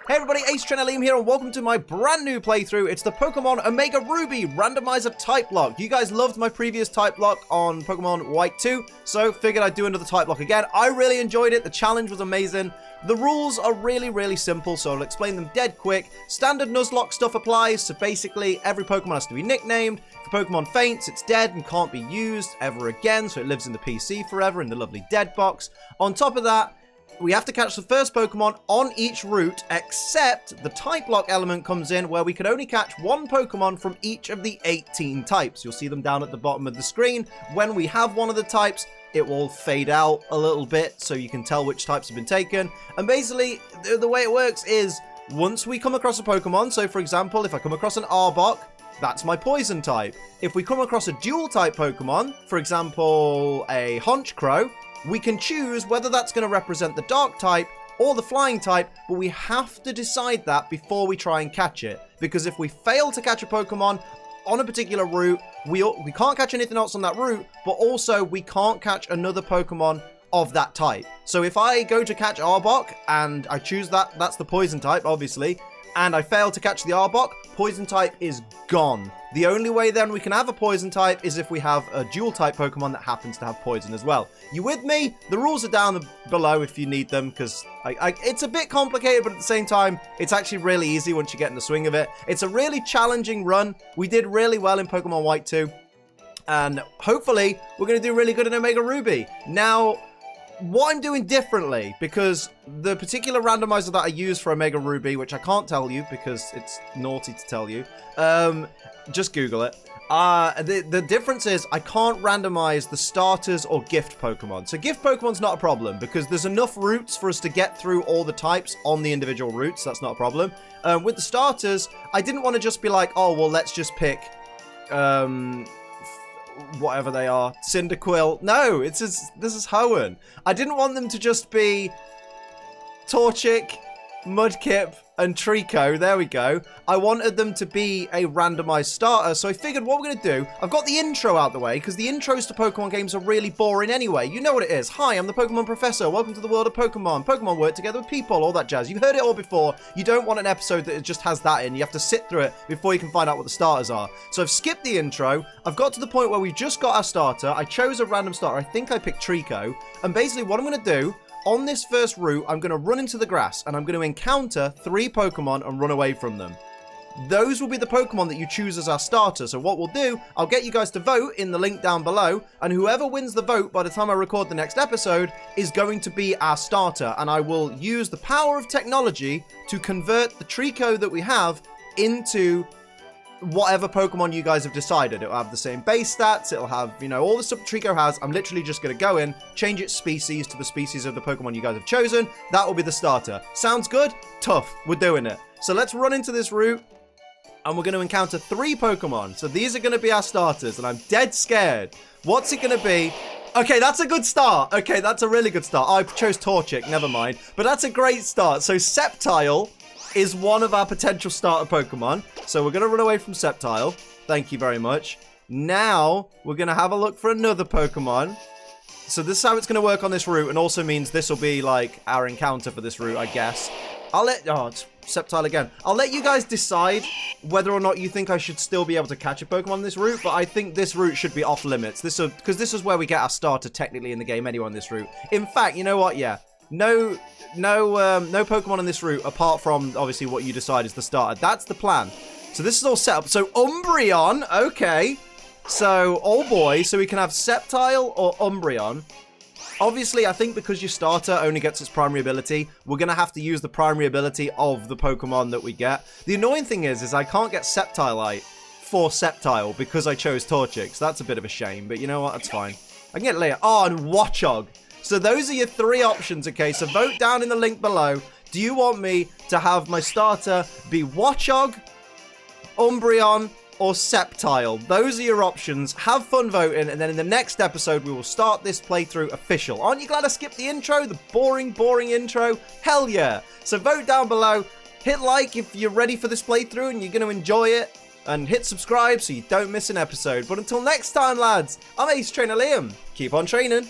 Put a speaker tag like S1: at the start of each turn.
S1: Hey everybody, Ace Trainer Liam here, and welcome to my brand new playthrough. It's the Pokemon Omega Ruby Randomizer Typelocke. You guys loved my previous Typelocke on Pokemon White 2, so figured I'd do another Typelocke again. I really enjoyed it. The challenge was amazing. The rules are really simple, so I'll explain them dead quick. Standard Nuzlocke stuff applies, so basically every Pokemon has to be nicknamed. If a Pokemon faints, it's dead and can't be used ever again, so it lives in the PC forever in the lovely dead box. On top of that, we have to catch the first Pokemon on each route, except the Typelocke element comes in where we can only catch one Pokemon from each of the 18 types. You'll see them down at the bottom of the screen. When we have one of the types, it will fade out a little bit so you can tell which types have been taken. And basically, the way it works is once we come across a Pokemon, so for example, if I come across an Arbok, that's my poison type. If we come across a dual type Pokemon, for example, a Honchkrow, we can choose whether that's going to represent the dark type or the flying type, but we have to decide that before we try and catch it. Because if we fail to catch a Pokemon on a particular route, we can't catch anything else on that route, but also we can't catch another Pokemon of that type. So if I go to catch Arbok and I choose that's the poison type, obviously, and I fail to catch the Arbok, poison type is gone. The only way then we can have a poison type is if we have a dual type Pokemon that happens to have poison as well. You with me? The rules are down below if you need them, because it's a bit complicated, but at the same time, it's actually really easy once you get in the swing of it. It's a really challenging run. We did really well in Pokemon White 2, and hopefully we're going to do really good in Omega Ruby. Now, what I'm doing differently, because the particular randomizer that I use for Omega Ruby, which I can't tell you because it's naughty to tell you, just Google it. The difference is I can't randomize the starters or gift Pokemon. So gift Pokemon's not a problem because there's enough routes for us to get through all the types on the individual routes. That's not a problem. With the starters, I didn't want to just be like, oh, well, let's just pick whatever they are, Cyndaquil. No, this is Hoenn. I didn't want them to just be Torchic, Mudkip, and Trico. There we go. I wanted them to be a randomized starter, so I figured what we're going to do, I've got the intro out the way, because the intros to Pokemon games are really boring anyway. You know what it is. Hi, I'm the Pokemon Professor. Welcome to the world of Pokemon. Pokemon work together with people, all that jazz. You've heard it all before. You don't want an episode that just has that in. You have to sit through it before you can find out what the starters are. So I've skipped the intro. I've got to the point where we've just got our starter. I chose a random starter. I think I picked Trico. And basically what I'm going to do, on this first route, I'm going to run into the grass and I'm going to encounter 3 Pokemon and run away from them. Those will be the Pokemon that you choose as our starter. So what we'll do, I'll get you guys to vote in the link down below, and whoever wins the vote by the time I record the next episode is going to be our starter. And I will use the power of technology to convert the Trico that we have into whatever Pokemon you guys have decided. It'll have the same base stats, it'll have, you know, all the stuff Trico has. I'm literally just going to go in, change its species to the species of the Pokemon you guys have chosen. That will be the starter. Sounds good? Tough. We're doing it. So let's run into this route, and we're going to encounter 3 Pokemon. So these are going to be our starters, and I'm dead scared. What's it going to be? Okay, that's a good start. Okay, that's a really good start. Oh, I chose Torchic, never mind. But that's a great start. So Sceptile is one of our potential starter Pokemon. So we're going to run away from Sceptile. Thank you very much. Now, we're going to have a look for another Pokemon. So this is how it's going to work on this route, and also means this will be, like, our encounter for this route, I guess. It's Sceptile again. I'll let you guys decide whether or not you think I should still be able to catch a Pokemon on this route, but I think this route should be off limits. Because this is where we get our starter technically in the game anyway on this route. In fact, you know what? Yeah. No Pokemon on this route apart from obviously what you decide is the starter. That's the plan. So this is all set up. So Umbreon, okay. So, oh boy, so we can have Sceptile or Umbreon. Obviously, I think because your starter only gets its primary ability, we're going to have to use the primary ability of the Pokemon that we get. The annoying thing is I can't get Sceptile for Sceptile because I chose Torchic. So that's a bit of a shame, but you know what? That's fine. I can get later. Oh, and Watchog. So those are your 3 options, okay? So vote down in the link below. Do you want me to have my starter be Watchog, Umbreon, or Sceptile? Those are your options. Have fun voting, and then in the next episode, we will start this playthrough official. Aren't you glad I skipped the intro? The boring intro? Hell yeah. So vote down below. Hit like if you're ready for this playthrough and you're going to enjoy it. And hit subscribe so you don't miss an episode. But until next time, lads, I'm Ace Trainer Liam. Keep on training.